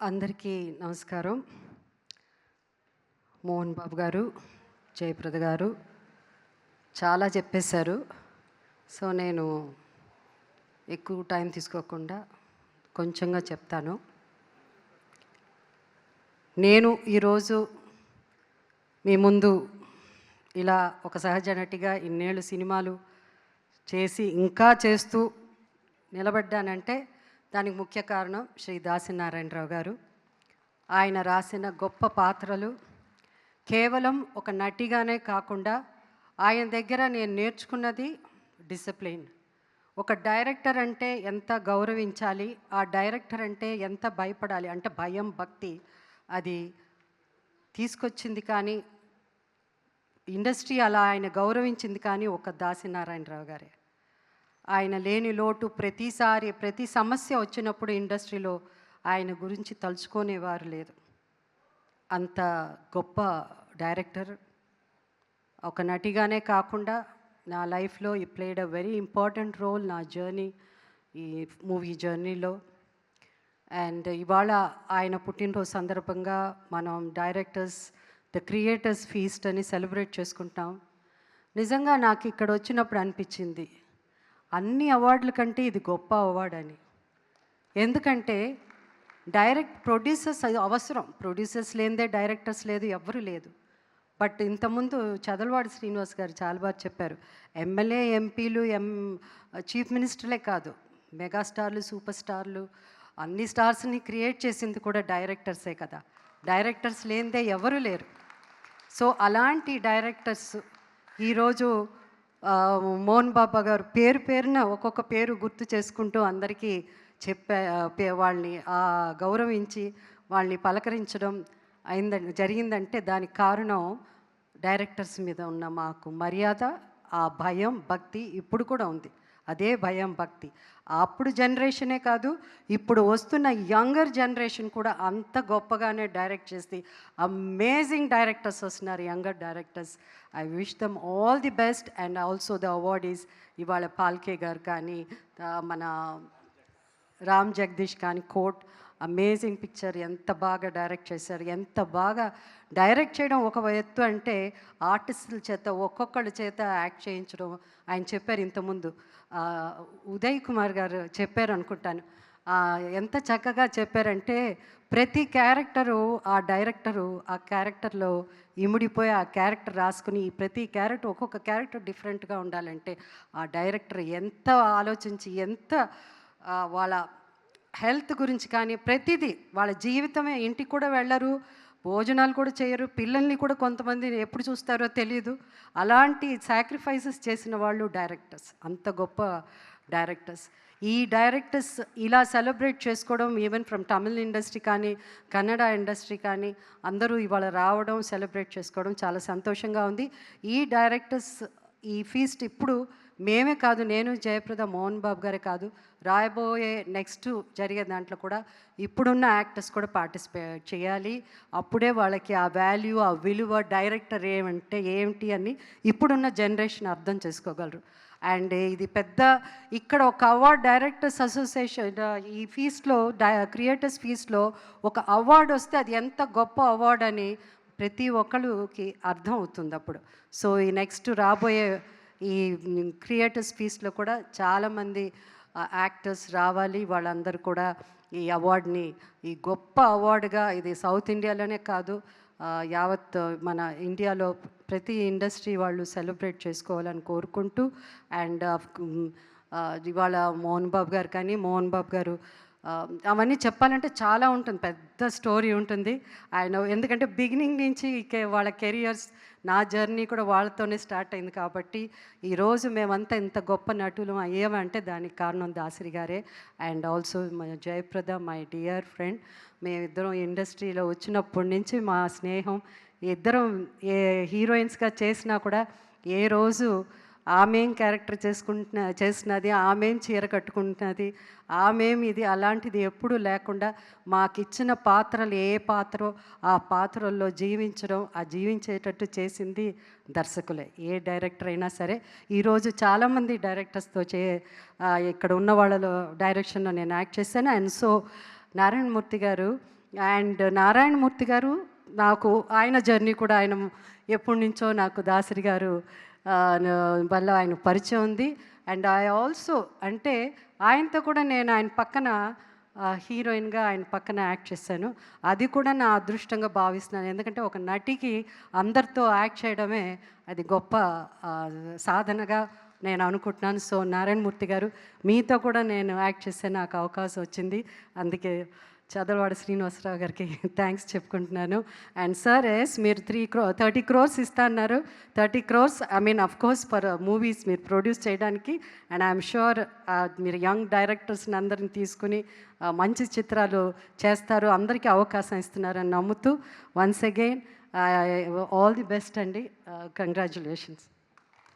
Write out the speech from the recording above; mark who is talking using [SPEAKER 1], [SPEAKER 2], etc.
[SPEAKER 1] అందరికీ నమస్కారం. మోహన్ బాబు గారు, జయప్రద గారు చాలా చెప్పేశారు. సో నేను ఎక్కువ టైం తీసుకోకుండా కొంచెంగా చెప్తాను. నేను ఈరోజు మీ ముందు ఇలా ఒక సహజ నటిగా ఇన్నేళ్ళు సినిమాలు చేసి ఇంకా చేస్తూ నిలబడ్డానంటే దానికి ముఖ్య కారణం శ్రీ దాసనారాయణరావు గారు. ఆయన రాసిన గొప్ప పాత్రలు కేవలం ఒక నటిగానే కాకుండా ఆయన దగ్గర నేను నేర్చుకున్నది డిసిప్లిన్. ఒక డైరెక్టర్ అంటే ఎంత గౌరవించాలి, ఆ డైరెక్టర్ అంటే ఎంత భయపడాలి, అంటే భయం భక్తి అది తీసుకొచ్చింది. కానీ ఇండస్ట్రీ అలా ఆయన గౌరవించింది కానీ ఒక దాసనారాయణరావు గారే. ఆయన లేని లోటు ప్రతిసారి ప్రతి సమస్య వచ్చినప్పుడు ఇండస్ట్రీలో ఆయన గురించి తలుచుకునేవారు లేదు. అంత గొప్ప డైరెక్టర్. ఒక నటిగానే కాకుండా నా లైఫ్లో ఈ played a very important role నా జర్నీ, ఈ మూవీ జర్నీలో. అండ్ ఇవాళ ఆయన పుట్టినరోజు సందర్భంగా మనం డైరెక్టర్స్ ద క్రియేటర్స్ ఫీస్ట్ అని సెలబ్రేట్ చేసుకుంటాం. నిజంగా నాకు ఇక్కడ వచ్చినప్పుడు అనిపించింది అన్ని అవార్డుల కంటే ఇది గొప్ప అవార్డు అని. ఎందుకంటే ప్రొడ్యూసర్స్ అవసరం, ప్రొడ్యూసర్స్ లేనిదే డైరెక్టర్స్ లేదు, ఎవ్వరూ లేదు. బట్ ఇంతకుముందు చదలవాడి శ్రీనివాస్ గారు చాలా బాగా చెప్పారు. ఎమ్మెల్యే, ఎంపీలు, చీఫ్ మినిస్టర్లే కాదు, మెగాస్టార్లు, సూపర్ స్టార్లు, అన్ని స్టార్స్ని క్రియేట్ చేసింది కూడా డైరెక్టర్సే కదా. డైరెక్టర్స్ లేనిదే ఎవరు లేరు. సో అలాంటి డైరెక్టర్స్ ఈరోజు మోహన్ బాబా గారు పేరు పేరున ఒక్కొక్క పేరు గుర్తు చేసుకుంటూ అందరికీ వాళ్ళని గౌరవించి వాళ్ళని పలకరించడం జరిగిందంటే దానికి కారణం డైరెక్టర్స్ మీద ఉన్న మాకు మర్యాద, ఆ భయం భక్తి ఇప్పుడు కూడా ఉంది. అదే భయం భక్తి అప్పుడు జనరేషనే కాదు, ఇప్పుడు వస్తున్న యంగర్ జనరేషన్ కూడా అంత గొప్పగానే డైరెక్ట్ చేసి అమేజింగ్ డైరెక్టర్స్ వస్తున్నారు, younger directors. I wish them all the best. And also the awardees ఇవాళ పాల్కే గారు కానీ, మన రామ్ జగదీష్ కానీ, కోట్ అమేజింగ్ పిక్చర్, ఎంత బాగా డైరెక్ట్ చేశారు. ఎంత బాగా డైరెక్ట్ చేయడం ఒక ఎత్తు అంటే ఆర్టిస్టుల చేత ఒక్కొక్కళ్ళ చేత యాక్ట్ చేయించడం. ఆయన చెప్పారు ఇంతకుముందు, ఉదయ్ కుమార్ గారు చెప్పారు అనుకుంటాను, ఎంత చక్కగా చెప్పారంటే ప్రతి క్యారెక్టరు ఆ డైరెక్టరు ఆ క్యారెక్టర్లో ఇముడిపోయి ఆ క్యారెక్టర్ రాసుకుని, ప్రతి క్యారెక్టర్ ఒక్కొక్క క్యారెక్టర్ డిఫరెంట్గా ఉండాలంటే ఆ డైరెక్టర్ ఎంత ఆలోచించి, ఎంత వాళ్ళ హెల్త్ గురించి కానీ ప్రతిదీ, వాళ్ళ జీవితమే, ఇంటికి కూడా వెళ్ళరు, భోజనాలు కూడా చేయరు, పిల్లల్ని కూడా కొంతమంది ఎప్పుడు చూస్తారో తెలియదు. అలాంటి సాక్రిఫైసెస్ చేసిన వాళ్ళు డైరెక్టర్స్, అంత గొప్ప డైరెక్టర్స్. ఈ డైరెక్టర్స్ ఇలా సెలబ్రేట్ చేసుకోవడం, ఈవెన్ ఫ్రమ్ తమిళ్ ఇండస్ట్రీ కానీ, కన్నడ ఇండస్ట్రీ కానీ అందరూ ఇవాళ రావడం, సెలబ్రేట్ చేసుకోవడం చాలా సంతోషంగా ఉంది. ఈ డైరెక్టర్స్ ఈ ఫీస్ట్ ఇప్పుడు మేమే కాదు, నేను, జయప్రద, మోహన్ బాబు గారే కాదు, రాయబోయే నెక్స్ట్ జరిగే దాంట్లో కూడా ఇప్పుడున్న యాక్టర్స్ కూడా పార్టిసిపేట్ చేయాలి. అప్పుడే వాళ్ళకి ఆ వాల్యూ, ఆ విలువ, డైరెక్టర్ ఏమంటే ఏమిటి అని ఇప్పుడున్న జనరేషన్ అర్థం చేసుకోగలరు. అండ్ ఇది పెద్ద ఇక్కడ ఒక అవార్డ్, డైరెక్టర్స్ అసోసియేషన్ ఈ ఫీస్ట్లో, క్రియేటర్స్ ఫీస్ట్లో ఒక అవార్డు వస్తే అది ఎంత గొప్ప అవార్డు అని ప్రతి ఒక్కరికి అర్థం అవుతుంది అప్పుడు. సో ఈ నెక్స్ట్ రాబోయే ఈ క్రియేటర్స్ ఫీస్లో కూడా చాలామంది యాక్టర్స్ రావాలి. వాళ్ళందరూ కూడా ఈ అవార్డుని, ఈ గొప్ప అవార్డుగా, ఇది సౌత్ ఇండియాలోనే కాదు యావత్ మన ఇండియాలో ప్రతి ఇండస్ట్రీ వాళ్ళు సెలబ్రేట్ చేసుకోవాలని కోరుకుంటూ. అండ్ ఇవాళ మోహన్ బాబు గారు కానీ, మోహన్ బాబు గారు అవన్నీ చెప్పాలంటే చాలా ఉంటుంది, పెద్ద స్టోరీ ఉంటుంది ఆయన. ఎందుకంటే బిగినింగ్ నుంచి వాళ్ళ కెరియర్స్, నా జర్నీ కూడా వాళ్ళతోనే స్టార్ట్ అయింది కాబట్టి ఈరోజు మేమంతా ఇంత గొప్ప నటులు అయ్యామంటే దానికి కారణం దాసరి గారే. And also Jayaprada, my dear friend. మేమిద్దరం ఇండస్ట్రీలో వచ్చినప్పటి నుంచి మా స్నేహం, ఇద్దరం ఏ హీరోయిన్స్గా చేసినా కూడా ఏ రోజు ఆమెం క్యారెక్టర్ చేసినది, ఆమెం చీర కట్టుకుంటున్నది, ఆమెం ఇది అలాంటిది ఎప్పుడూ లేకుండా మాకిచ్చిన పాత్రలు ఏ పాత్రో ఆ పాత్రల్లో జీవించడం, ఆ జీవించేటట్టు చేసింది దర్శకులే. ఏ డైరెక్టర్ అయినా సరే. ఈరోజు చాలామంది డైరెక్టర్స్తో ఇక్కడ ఉన్న వాళ్ళలో డైరెక్షన్లో నేను యాక్ట్ చేశాను. అండ్ సో నారాయణమూర్తి గారు అండ్ నారాయణమూర్తి గారు నాకు ఆయన జర్నీ కూడా ఆయన ఎప్పటి నుంచో నాకు దాసరి గారు వల్ల ఆయన పరిచయం ఉంది. అండ్ ఐ ఆల్సో అంటే ఆయనతో కూడా నేను ఆయన పక్కన హీరోయిన్గా ఆయన పక్కన యాక్ట్ చేశాను. అది కూడా నా అదృష్టంగా భావిస్తున్నాను. ఎందుకంటే ఒక నటికి అందరితో యాక్ట్ చేయడమే అది గొప్ప సాధనగా నేను అనుకుంటున్నాను. సో నారాయణమూర్తి గారు మీతో కూడా నేను యాక్ట్ చేసే నాకు అవకాశం వచ్చింది. అందుకే చదలవాడ శ్రీనివాసరావు గారికి థ్యాంక్స్ చెప్పుకుంటున్నాను. అండ్ సార్ మీరు 30 crores ఇస్తా అన్నారు. 30 crores I mean of course for movies మీరు ప్రొడ్యూస్ చేయడానికి. అండ్ ఐఎమ్ షూర్ మీరు యంగ్ డైరెక్టర్స్ని అందరిని తీసుకుని మంచి చిత్రాలు చేస్తారు, అందరికీ అవకాశం ఇస్తున్నారని నమ్ముతూ once again all the best అండి. కంగ్రాచులేషన్స్.